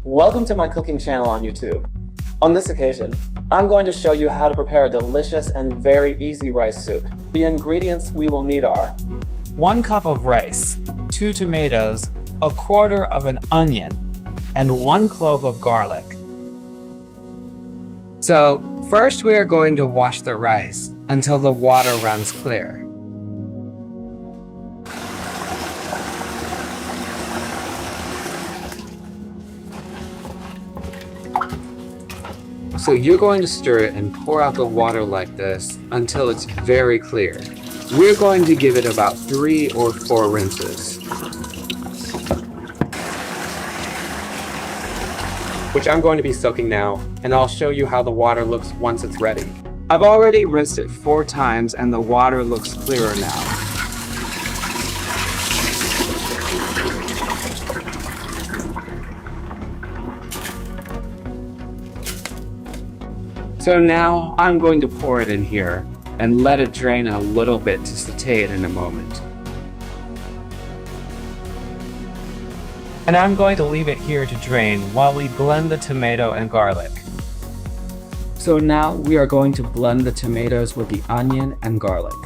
Welcome to my cooking channel on YouTube. On this occasion, I'm going to show you how to prepare a delicious and very easy rice soup. The ingredients we will need are 1 cup of rice, 2 tomatoes, 1/4 of an onion, and 1 clove of garlic. So, first we are going to wash the rice until the water runs clear. So you're going to stir it and pour out the water like this until it's very clear. We're going to give it about 3 or 4 rinses, which I'm going to be soaking now, and I'll show you how the water looks once it's ready. I've already rinsed it 4 times and the water looks clearer now. So now I'm going to pour it in here and let it drain a little bit to saute it in a moment. And I'm going to leave it here to drain while we blend the tomato and garlic. So now we are going to blend the tomatoes with the onion and garlic.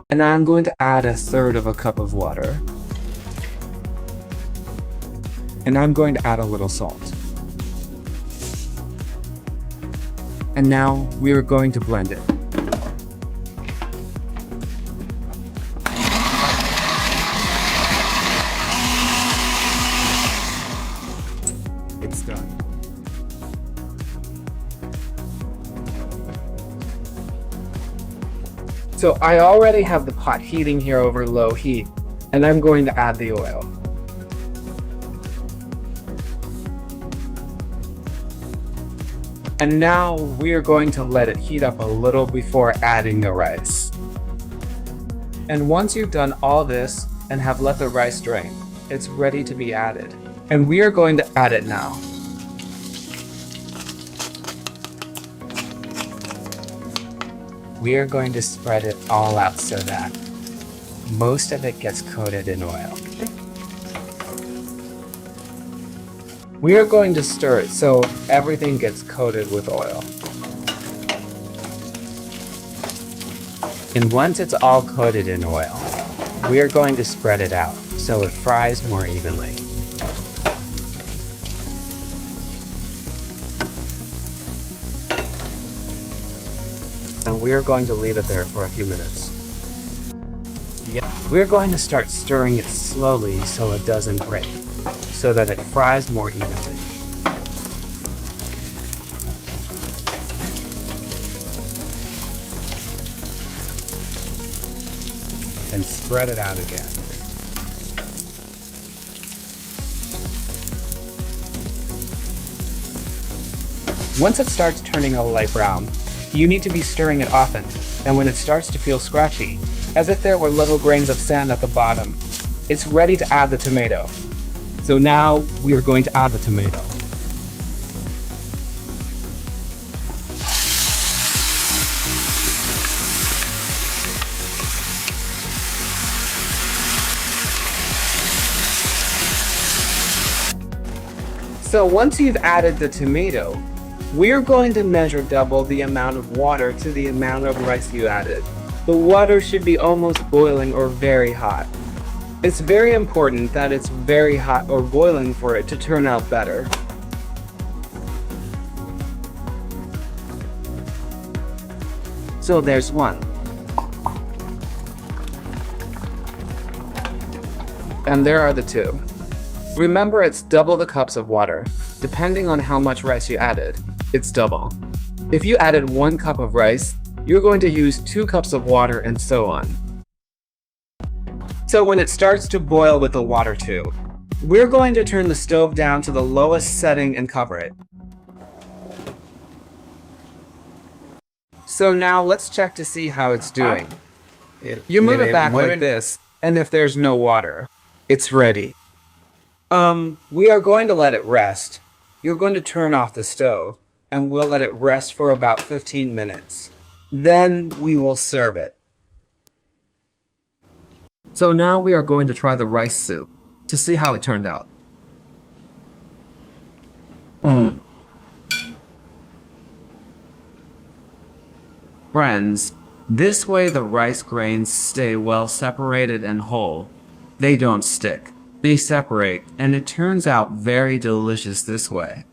And I'm going to add 1/3 cup of water. And I'm going to add a little salt. And now we are going to blend it. It's done. So I already have the pot heating here over low heat, and I'm going to add the oil. And now we are going to let it heat up a little before adding the rice. And once you've done all this and have let the rice drain, it's ready to be added. And we are going to add it now. We are going to spread it all out so that most of it gets coated in oil. We are going to stir it so everything gets coated with oil. And once it's all coated in oil, we are going to spread it out so it fries more evenly. And we are going to leave it there for a few minutes. We're going to start stirring it slowly so it doesn't break, so that it fries more evenly. And spread it out again. Once it starts turning a light brown, you need to be stirring it often, and when it starts to feel scratchy, as if there were little grains of sand at the bottom, it's ready to add the tomato. So now we are going to add the tomato. So once you've added the tomato, we're going to measure double the amount of water to the amount of rice you added. The water should be almost boiling or very hot. It's very important that it's very hot or boiling for it to turn out better. So there's 1. And there are the 2. Remember, it's double the cups of water. Depending on how much rice you added, it's double. If you added 1 cup of rice, you're going to use 2 cups of water and so on. So when it starts to boil with the water too, we're going to turn the stove down to the lowest setting and cover it. So now let's check to see how it's doing. You move it back like this, and if there's no water, it's ready. We are going to let it rest. You're going to turn off the stove, and we'll let it rest for about 15 minutes. Then we will serve it. So now we are going to try the rice soup to see how it turned out. Friends, this way the rice grains stay well separated and whole. They don't stick. They separate, and it turns out very delicious this way.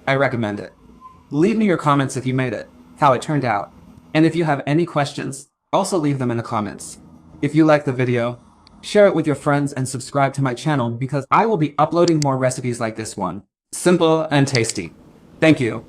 I recommend it. Leave me your comments if you made it, how it turned out. And if you have any questions, also leave them in the comments. If you like the video, share it with your friends and subscribe to my channel because I will be uploading more recipes like this one. Simple and tasty. Thank you.